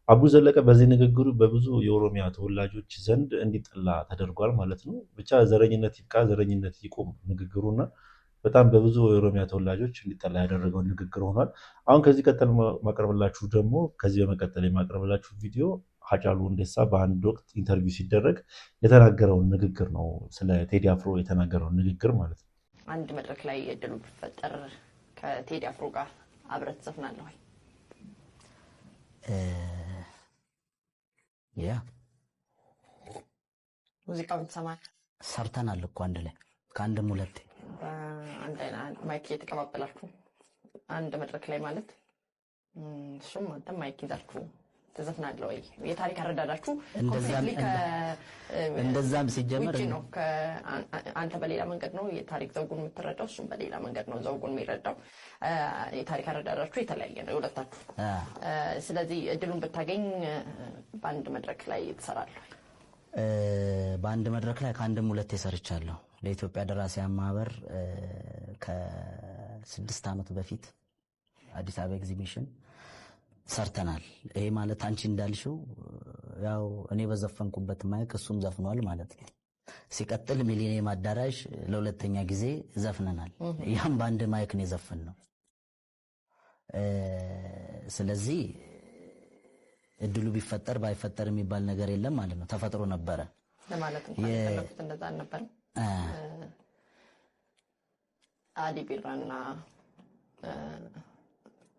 Speaker 6: አቡሽ ዘለቀ በዚህ ንግግሩ በብዙ የኦሮሚያ ተወላጆች ዘንድ እንዲጠላ ተደርጓል ማለት ነው። ብቻ ዘረኝነት ይብቃ፣ ዘረኝነት ይቁም ንግግሩና በጣም በብዙ የኦሮሚያ ተወላጆች እንዲጠላ ያደረገው ንግግር ሆኗል። አሁን ከዚህ ቀጥል ማቀርብላችሁ ደግሞ ከዚህ በመቀጠል የማቀርብላችሁ ቪዲዮ ሃጫሉ ሁንዴሳ በአንድ ወቅት ኢንተርቪው ሲደረግ የተናገረውን ንግግር ነው። ስለ ቴዲ አፍሮ የተናገረውን ንግግር ማለት ነው።
Speaker 15: አንድ መድረክ ላይ እድሉ ቢፈጠር ከቴዲ አፍሮ ጋር አብረህ ትዘፍናለህ ወይ?
Speaker 16: ያ
Speaker 15: ሙዚቃውን ትሰማለህ?
Speaker 16: ሰርተናል እኮ አንድ ላይ ከአንድም ሁለቴ
Speaker 15: አንድ አይነት ማይክ እየተቀባበላችሁ አንድ መድረክ ላይ ማለት እሱም አንተም ማይክ ይዛችሁ ትዘፍናለህ ወይ? የታሪክ አረዳዳችሁ
Speaker 16: እንደዛም ሲጀመር
Speaker 15: ነው። አንተ በሌላ መንገድ ነው የታሪክ ዘውጉን የምትረዳው፣ እሱም በሌላ መንገድ ነው ዘውጉን የሚረዳው። የታሪክ አረዳዳችሁ የተለያየ ነው የሁለታችሁ። ስለዚህ እድሉን ብታገኝ በአንድ መድረክ ላይ ትሰራለህ?
Speaker 16: በአንድ መድረክ ላይ ከአንድም ሁለቴ ሰርቻለሁ። ለኢትዮጵያ ደራሲያን ማህበር ከ6 ዓመት በፊት አዲስ አበባ ኤግዚቢሽን ሰርተናል። ይሄ ማለት አንቺ እንዳልሽው ያው እኔ በዘፈንኩበት ማይክ እሱም ዘፍኗል ማለት ነው። ሲቀጥል ሚሊኒየም አዳራሽ ለሁለተኛ ጊዜ ዘፍነናል። ያም በአንድ ማይክ ነው የዘፈንነው። ስለዚህ እድሉ ቢፈጠር ባይፈጠር የሚባል ነገር የለም ማለት ነው። ተፈጥሮ ነበረ
Speaker 15: ለማለት ነው። እንደዛ ነበር። አሊ ቢራና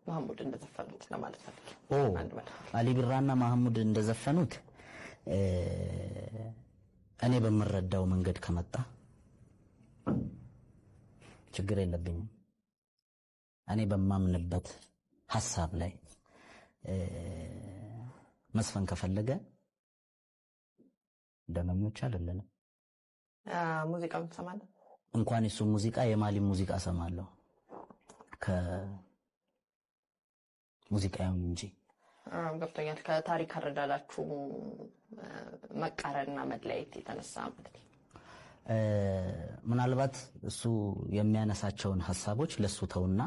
Speaker 15: መሐሙድ እንደዘፈኑት ለማለት ፈልጌ።
Speaker 16: አሊ ቢራና መሐሙድ እንደዘፈኑት እኔ በምረዳው መንገድ ከመጣ ችግር የለብኝም። እኔ በማምንበት ሐሳብ ላይ መስፈን ከፈለገ ደመኞች አይደለንም።
Speaker 15: ሙዚቃውን ትሰማለህ?
Speaker 16: እንኳን እሱ ሙዚቃ የማሊ ሙዚቃ ሰማለሁ ከሙዚቃው እንጂ
Speaker 15: ገብቶኛል። ከታሪክ አረዳዳችሁ መቃረንና መለያየት የተነሳ ማለት ነው።
Speaker 16: ምናልባት እሱ የሚያነሳቸውን ሐሳቦች ለሱ ተውና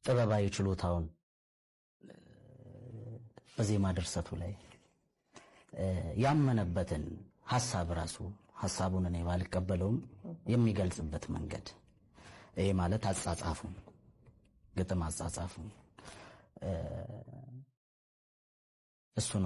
Speaker 16: ጥበባዊ ችሎታውን በዜማ ድርሰቱ ላይ ያመነበትን ሐሳብ ራሱ ሐሳቡን እኔ ባልቀበለውም የሚገልጽበት መንገድ ይሄ ማለት አጻጻፉ ግጥም አጻጻፉ እሱን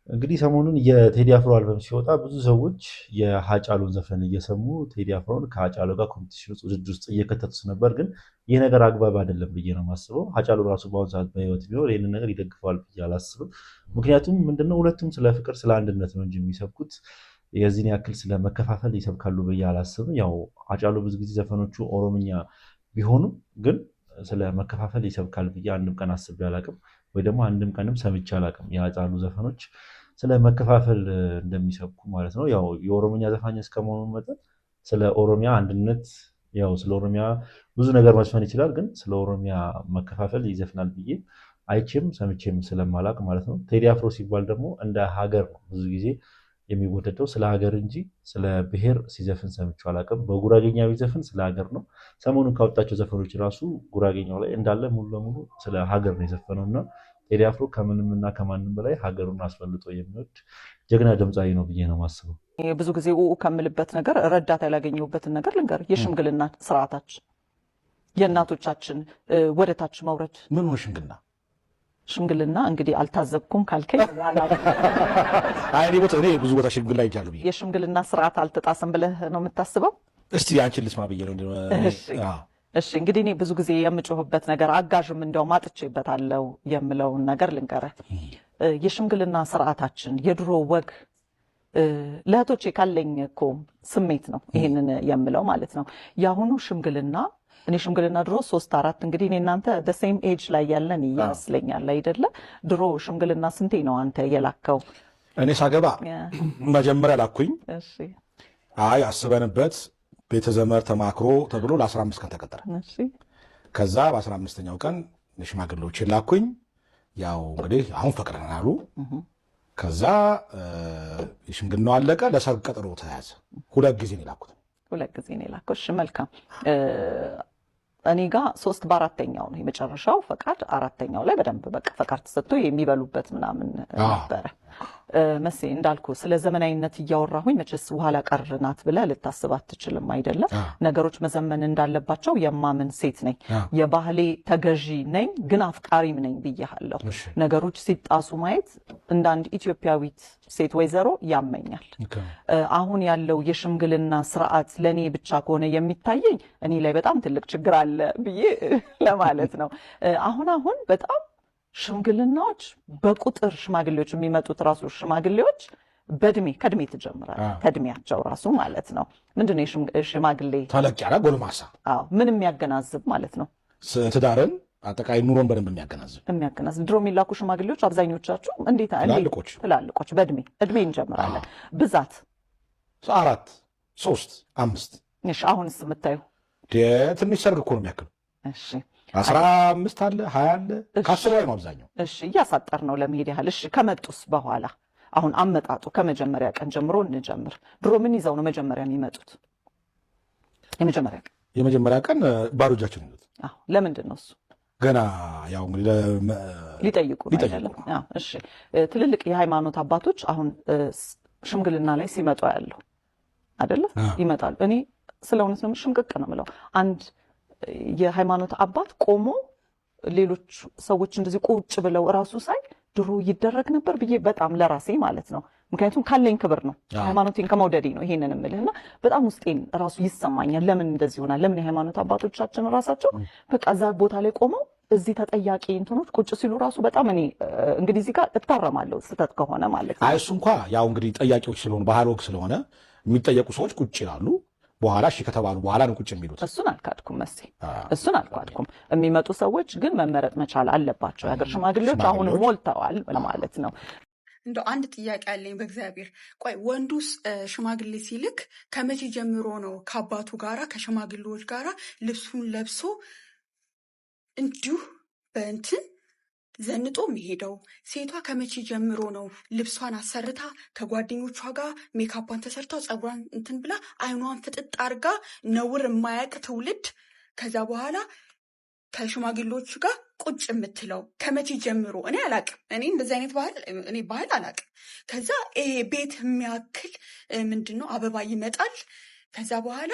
Speaker 6: እንግዲህ ሰሞኑን የቴዲ አፍሮ አልበም ሲወጣ ብዙ ሰዎች የሃጫሉን ዘፈን እየሰሙ ቴዲ አፍሮን ከሃጫሉ ጋር ኮምፒቲሽን ውድድር ውስጥ እየከተቱት ነበር። ግን ይህ ነገር አግባብ አይደለም ብዬ ነው የማስበው። ሃጫሉ ራሱ በአሁኑ ሰዓት በህይወት ቢኖር ይህንን ነገር ይደግፈዋል ብዬ አላስብም። ምክንያቱም ምንድነው ሁለቱም ስለ ፍቅር ስለ አንድነት ነው እንጂ የሚሰብኩት የዚህን ያክል ስለ መከፋፈል ይሰብካሉ ብዬ አላስብም። ያው ሃጫሉ ብዙ ጊዜ ዘፈኖቹ ኦሮምኛ ቢሆኑም ግን ስለ መከፋፈል ይሰብካል ብዬ አንድም ቀን አስቤ አላቅም፣ ወይ ደግሞ አንድም ቀንም ሰምቼ አላቅም። የሃጫሉ ዘፈኖች ስለ መከፋፈል እንደሚሰብኩ ማለት ነው። ያው የኦሮምኛ ዘፋኝ እስከመሆኑ መጠን ስለ ኦሮሚያ አንድነት ያው ስለ ኦሮሚያ ብዙ ነገር መስፈን ይችላል፣ ግን ስለ ኦሮሚያ መከፋፈል ይዘፍናል ብዬ አይቼም ሰምቼም ስለማላቅ ማለት ነው። ቴዲ አፍሮ ሲባል ደግሞ እንደ ሀገር ነው ብዙ ጊዜ የሚወደደው፣ ስለ ሀገር እንጂ ስለ ብሔር ሲዘፍን ሰምቼው አላቅም። በጉራጌኛ ቢዘፍን ስለ ሀገር ነው። ሰሞኑን ካወጣቸው ዘፈኖች ራሱ ጉራጌኛው ላይ እንዳለ ሙሉ ለሙሉ ስለ ሀገር ነው የዘፈነው እና ቴዲ አፍሮ ከምንምና ከማንም በላይ ሀገሩን አስፈልጦ የሚወድ ጀግና ድምፃዊ ነው ብዬ ነው የማስበው።
Speaker 5: ብዙ ጊዜ ከምልበት ነገር ረዳት ያላገኘሁበትን ነገር ልንገር። የሽምግልና ስርዓታችን የእናቶቻችን ወደታች መውረድ
Speaker 17: ምን ነው
Speaker 5: ሽምግልና እንግዲህ አልታዘብኩም ካልከኝ
Speaker 17: እኔ ብዙ ቦታ ሽምግልና ይጃሉ ብዬ
Speaker 5: የሽምግልና ስርዓት አልተጣሰም ብለህ ነው የምታስበው?
Speaker 17: እስቲ አንቺን ልስማ ብዬ ነው።
Speaker 5: እሺ እንግዲህ እኔ ብዙ ጊዜ የምጮህበት ነገር አጋዥም እንደው ማጥቼበታለሁ የምለውን ነገር ልንገርህ። የሽምግልና ስርዓታችን የድሮ ወግ ለእህቶቼ ካለኝ እኮ ስሜት ነው ይሄንን የምለው ማለት ነው። የአሁኑ ሽምግልና እኔ ሽምግልና ድሮ 3-4 እንግዲህ እኔ እናንተ the same age ላይ ያለን ይመስለኛል አይደለ? ድሮ ሽምግልና ስንቴ ነው አንተ የላከው?
Speaker 17: እኔ ሳገባ መጀመሪያ ላኩኝ። እሺ አይ አስበንበት ቤተ ዘመድ ተማክሮ ተብሎ ለ15 ቀን ተቀጠረ። እሺ ከዛ በ15ኛው ቀን ሽማግሌዎችን ላኩኝ። ያው እንግዲህ አሁን ፈቅደናል አሉ። ከዛ ሽምግልናው አለቀ። ለሰርግ ቀጠሮ ተያዘ። 2 ጊዜ ነው የላኩት። 2 ጊዜ ነው የላኩት። እሺ መልካም። እኔ ጋር 3/4ኛው ነው የመጨረሻው ፈቃድ፣ 4ኛው ላይ በደንብ በቃ ፈቃድ ተሰጥቶ የሚበሉበት ምናምን ነበረ። መሴ እንዳልኩ ስለ ዘመናዊነት እያወራሁኝ መቼስ በኋላ ቀር ናት ብለህ ልታስብ አትችልም አይደለም። ነገሮች መዘመን እንዳለባቸው የማምን ሴት ነኝ። የባህሌ ተገዢ ነኝ፣ ግን አፍቃሪም ነኝ ብያለሁ። ነገሮች ሲጣሱ ማየት እንደ አንድ ኢትዮጵያዊት ሴት ወይዘሮ ያመኛል። አሁን ያለው የሽምግልና ስርዓት ለኔ ብቻ ከሆነ የሚታየኝ እኔ ላይ በጣም ትልቅ ችግር አለ ብዬ ለማለት ነው። አሁን በጣም ሽምግልናዎች በቁጥር ሽማግሌዎች የሚመጡት ራሱ ሽማግሌዎች ከእድሜ ትጀምራለህ። ከእድሜያቸው ራሱ ማለት ነው። ምንድነው ሽማግሌ ተለቅ ያለ ጎልማሳ?
Speaker 5: ምን የሚያገናዝብ ማለት ነው።
Speaker 17: ትዳርን አጠቃላይ ኑሮን በደንብ የሚያገናዝብ
Speaker 5: ድሮ የሚላኩ ሽማግሌዎች አብዛኞቻቸው እንዴት ትላልቆች በእድሜ እንጀምራለን። ብዛት
Speaker 17: 4 3 5
Speaker 5: እሺ አሁንስ የምታዩ
Speaker 17: ትንሽ ሰርግ እኮ ነው የሚያክለው። እሺ 15 አለ 20 አለ ከአስር ላይ ነው አብዛኛው።
Speaker 5: እሺ እያሳጠር ነው ለመሄድ ያህል። እሺ ከመጡስ በኋላ አሁን አመጣጡ ከመጀመሪያ ቀን ጀምሮ እንጀምር። ድሮ ምን ይዘው ነው መጀመሪያ የሚመጡት?
Speaker 17: የመጀመሪያ ቀን ባዶ እጃቸውን ይመጡት።
Speaker 5: ለምንድን ነው እሱ?
Speaker 17: ገና ያው እንግዲህ
Speaker 5: ሊጠይቁ አይደለም። እሺ ትልልቅ የሃይማኖት አባቶች አሁን ሽምግልና ላይ ሲመጡ ያለው አይደለ? ይመጣሉ። እኔ ስለ እውነት ነው ሽምቅቅ ነው የምለው። አንድ የሃይማኖት አባት ቆሞ ሌሎች ሰዎች እንደዚህ ቁጭ ብለው እራሱ ሳይ ድሮ ይደረግ ነበር ብዬ በጣም ለራሴ ማለት ነው። ምክንያቱም ካለኝ ክብር ነው፣ ሃይማኖቴን ከመውደዴ ነው ይሄንን የምልህና በጣም ውስጤን ራሱ ይሰማኛል። ለምን እንደዚህ ይሆናል? ለምን የሃይማኖት አባቶቻችን ራሳቸው በቃ እዛ ቦታ ላይ ቆመው እዚህ ተጠያቂ እንትኖች ቁጭ ሲሉ ራሱ በጣም እኔ እንግዲህ እዚህ ጋር እታረማለሁ ስህተት ከሆነ ማለት ነው።
Speaker 17: እሱ እንኳ ያው እንግዲህ ጠያቂዎች ስለሆኑ ባህል ወግ ስለሆነ የሚጠየቁ ሰዎች ቁጭ ይላሉ። በኋላ እሺ ከተባሉ በኋላ ነው ቁጭ የሚሉት።
Speaker 5: እሱን አልካድኩም መሴ፣ እሱን አልካድኩም። የሚመጡ ሰዎች ግን መመረጥ መቻል አለባቸው። የሀገር ሽማግሌዎች አሁን ሞልተዋል ለማለት ነው።
Speaker 18: እንደው አንድ ጥያቄ አለኝ በእግዚአብሔር። ቆይ ወንዱስ ሽማግሌ ሲልክ ከመቼ ጀምሮ ነው ከአባቱ ጋራ ከሽማግሌዎች ጋራ ልብሱን ለብሶ እንዲሁ በእንትን ዘንጦ የሚሄደው? ሴቷ ከመቼ ጀምሮ ነው ልብሷን አሰርታ ከጓደኞቿ ጋር ሜካፓን ተሰርታ ፀጉሯን እንትን ብላ አይኗን ፍጥጥ አርጋ ነውር የማያውቅ ትውልድ ከዛ በኋላ ከሽማግሌዎቹ ጋር ቁጭ የምትለው ከመቼ ጀምሮ? እኔ አላቅም። እኔ እንደዚህ አይነት ባህል አላቅም። ከዛ ቤት የሚያክል ምንድነው አበባ ይመጣል። ከዛ በኋላ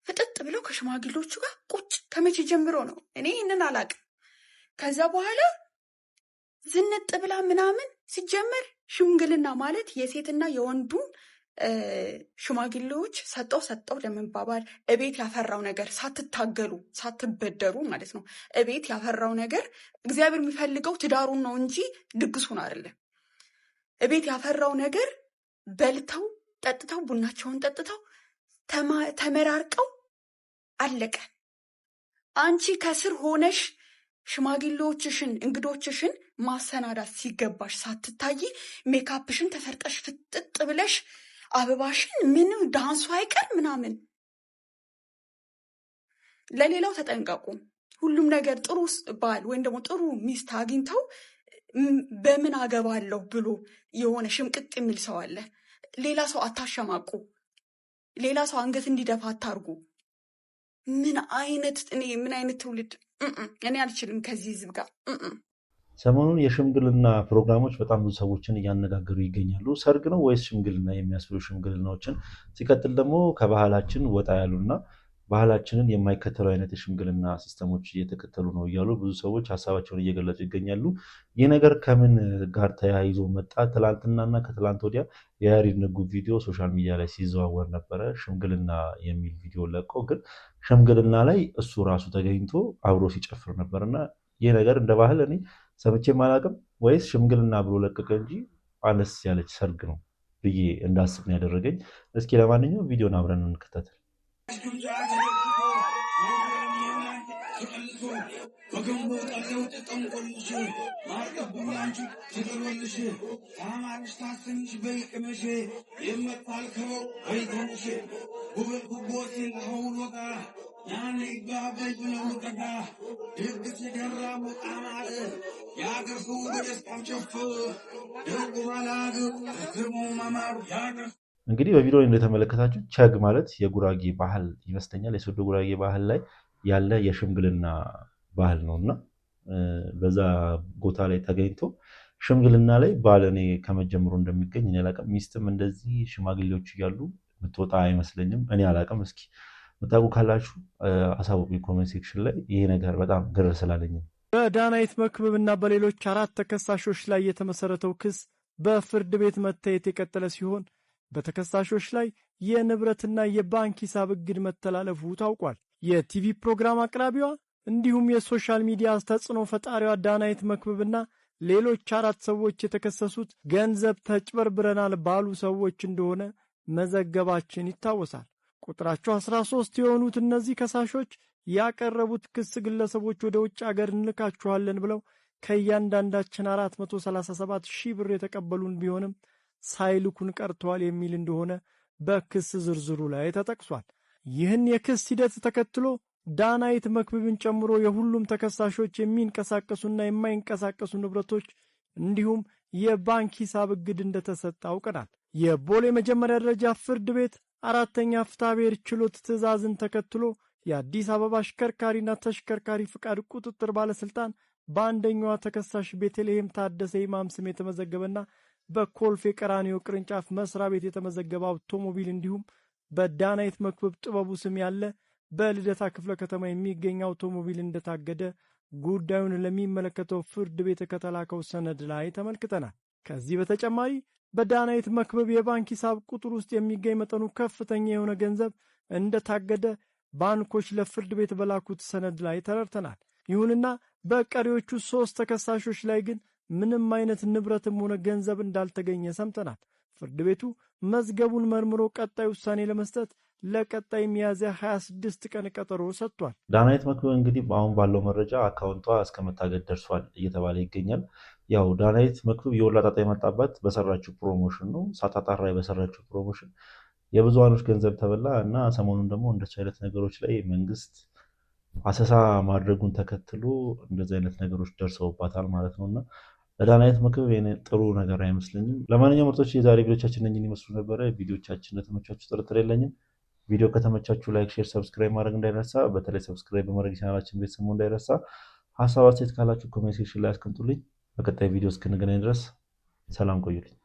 Speaker 18: ፍጥጥ ብለው ከሽማግሌዎቹ ጋር ቁጭ ከመቼ ጀምሮ ነው? እኔ ይህንን አላቅም። ከዛ በኋላ ዝንጥ ብላ ምናምን ሲጀመር ሽምግልና ማለት የሴትና የወንዱን ሽማግሌዎች ሰጠው ለመባባል እቤት ያፈራው ነገር ሳትታገሉ ሳትበደሩ ማለት ነው። እቤት ያፈራው ነገር እግዚአብሔር የሚፈልገው ትዳሩን ነው እንጂ ድግሱን አይደለም። እቤት ያፈራው ነገር በልተው ጠጥተው ቡናቸውን ጠጥተው ተመራርቀው አለቀ። አንቺ ከስር ሆነሽ ሽማግሌዎችሽን እንግዶችሽን ማሰናዳት ሲገባሽ ሳትታይ ሜካፕሽን ተሰርጠሽ ፍጥጥ ብለሽ አበባሽን ምንም ዳንሱ አይቀር ምናምን። ለሌላው ተጠንቀቁ። ሁሉም ነገር ጥሩ ባል ወይም ደግሞ ጥሩ ሚስት አግኝተው በምን አገባለሁ ብሎ የሆነ ሽምቅቅ የሚል ሰው አለ። ሌላ ሰው አታሸማቁ። ሌላ ሰው አንገት እንዲደፋ አታርጉ። ምን አይነት ትውልድ! እኔ አልችልም ከዚህ ህዝብ ጋር።
Speaker 6: ሰሞኑን የሽምግልና ፕሮግራሞች በጣም ብዙ ሰዎችን እያነጋገሩ ይገኛሉ። ሰርግ ነው ወይስ ሽምግልና የሚያስብሉ ሽምግልናዎችን፣ ሲቀጥል ደግሞ ከባህላችን ወጣ ያሉና ባህላችንን የማይከተሉ አይነት የሽምግልና ሲስተሞች እየተከተሉ ነው እያሉ ብዙ ሰዎች ሀሳባቸውን እየገለጹ ይገኛሉ። ይህ ነገር ከምን ጋር ተያይዞ መጣ? ትላንትናና ከትላንት ወዲያ የያሬድ ነጉ ቪዲዮ ሶሻል ሚዲያ ላይ ሲዘዋወር ነበረ። ሽምግልና የሚል ቪዲዮ ለቆ ግን ሽምግልና ላይ እሱ ራሱ ተገኝቶ አብሮ ሲጨፍር ነበርና ይህ ነገር እንደ ባህል እኔ ሰምቼም አላውቅም። ወይስ ሽምግልና ብሎ ለቀቀ እንጂ አነስ ያለች ሰርግ ነው ብዬ እንዳስብ ነው ያደረገኝ። እስኪ ለማንኛውም ቪዲዮን አብረን እንከታተል። በገንቦ ጠለው ተጠንቆልሽ ማርቀብኛንቺ ትገሎልሽ ታማርሽ ታስንሽ በይቅምሽ የመታልከው አይተንሽ ውበት ጉቦት ለሐውል ወጋ ያን ይጋበይ ብለው ቀዳ ድግስ ደራ ሙቃማር የአገር ሰው በደስታው ጨፍ ደጉ ባላገር ግርሙ ማማሩ ያገር። እንግዲህ በቪዲዮ እንደተመለከታችሁ ቸግ ማለት የጉራጌ ባህል ይመስለኛል። የሶዶ ጉራጌ ባህል ላይ ያለ የሽምግልና ባህል ነውና በዛ ቦታ ላይ ተገኝቶ ሽምግልና ላይ ባል እኔ ከመጀመሩ እንደሚገኝ እኔ አላውቅም። ሚስትም እንደዚህ ሽማግሌዎች እያሉ የምትወጣ አይመስለኝም። እኔ አላውቅም። እስኪ የምታውቁ ካላችሁ አሳውቁኝ ኮሜንት ሴክሽን ላይ። ይሄ ነገር በጣም ግር ስላለኝ ነው።
Speaker 19: በዳናይት መክብብና በሌሎች 4 ተከሳሾች ላይ የተመሰረተው ክስ በፍርድ ቤት መታየት የቀጠለ ሲሆን በተከሳሾች ላይ የንብረትና የባንክ ሂሳብ እግድ መተላለፉ ታውቋል። የቲቪ ፕሮግራም አቅራቢዋ እንዲሁም የሶሻል ሚዲያ ተጽዕኖ ፈጣሪዋ ዳናይት መክብብና ሌሎች 4 ሰዎች የተከሰሱት ገንዘብ ተጭበርብረናል ባሉ ሰዎች እንደሆነ መዘገባችን ይታወሳል። ቁጥራቸው 13 የሆኑት እነዚህ ከሳሾች ያቀረቡት ክስ ግለሰቦች ወደ ውጭ አገር እንልካችኋለን ብለው ከእያንዳንዳችን 437 ሺህ ብር የተቀበሉን ቢሆንም ሳይልኩን ቀርተዋል የሚል እንደሆነ በክስ ዝርዝሩ ላይ ተጠቅሷል። ይህን የክስ ሂደት ተከትሎ ዳናይት መክብብን ጨምሮ የሁሉም ተከሳሾች የሚንቀሳቀሱና የማይንቀሳቀሱ ንብረቶች እንዲሁም የባንክ ሂሳብ እግድ እንደተሰጠ አውቀናል። የቦሌ መጀመሪያ ደረጃ ፍርድ ቤት 4ኛ ፍትሐብሔር ችሎት ትዕዛዝን ተከትሎ የአዲስ አበባ አሽከርካሪና ተሽከርካሪ ፍቃድ ቁጥጥር ባለስልጣን በአንደኛዋ ተከሳሽ ቤተልሔም ታደሰ ኢማም ስም የተመዘገበና በኮልፌ ቀራኒዮ ቅርንጫፍ መስሪያ ቤት የተመዘገበ አውቶሞቢል እንዲሁም በዳናይት መክብብ ጥበቡ ስም ያለ በልደታ ክፍለ ከተማ የሚገኝ አውቶሞቢል እንደታገደ ጉዳዩን ለሚመለከተው ፍርድ ቤት ከተላከው ሰነድ ላይ ተመልክተናል። ከዚህ በተጨማሪ በዳናይት መክብብ የባንክ ሂሳብ ቁጥር ውስጥ የሚገኝ መጠኑ ከፍተኛ የሆነ ገንዘብ እንደታገደ ባንኮች ለፍርድ ቤት በላኩት ሰነድ ላይ ተረድተናል። ይሁንና በቀሪዎቹ 3 ተከሳሾች ላይ ግን ምንም አይነት ንብረትም ሆነ ገንዘብ እንዳልተገኘ ሰምተናል። ፍርድ ቤቱ መዝገቡን መርምሮ ቀጣይ ውሳኔ ለመስጠት ለቀጣይ ሚያዝያ 26 ቀን ቀጠሮ ሰጥቷል።
Speaker 6: ዳናይት መክብብ እንግዲህ አሁን ባለው መረጃ አካውንቷ እስከ መታገድ ደርሷል እየተባለ ይገኛል። ያው ዳናይት መክብብ የወላ ጣጣ የመጣባት በሰራችው ፕሮሞሽን ነው። ሳታጣራ በሰራችው ፕሮሞሽን የብዙሃኖች ገንዘብ ተበላ እና ሰሞኑን ደግሞ እንደሱ አይነት ነገሮች ላይ መንግስት አሰሳ ማድረጉን ተከትሎ እንደዚህ አይነት ነገሮች ደርሰውባታል ማለት ነውና ለዳናይት መክብብ ጥሩ ነገር አይመስለኝም። ለማንኛውም ምርጦች የዛሬ ቪዲዮቻችን እነኝን ይመስሉ ነበረ። ቪዲዮቻችን እንደተመቻችሁ ጥርጥር የለኝም። ቪዲዮ ከተመቻችሁ ላይክ፣ ሼር፣ ሰብስክራይብ ማድረግ እንዳይረሳ። በተለይ ሰብስክራይብ በማድረግ ቻናላችን ቤተሰብ መሆን እንዳይረሳ። ሀሳብ አስተያየት ካላችሁ ኮሜንት ሴክሽን ላይ አስቀምጡልኝ። በቀጣይ ቪዲዮ እስክንገናኝ ድረስ ሰላም ቆዩልኝ።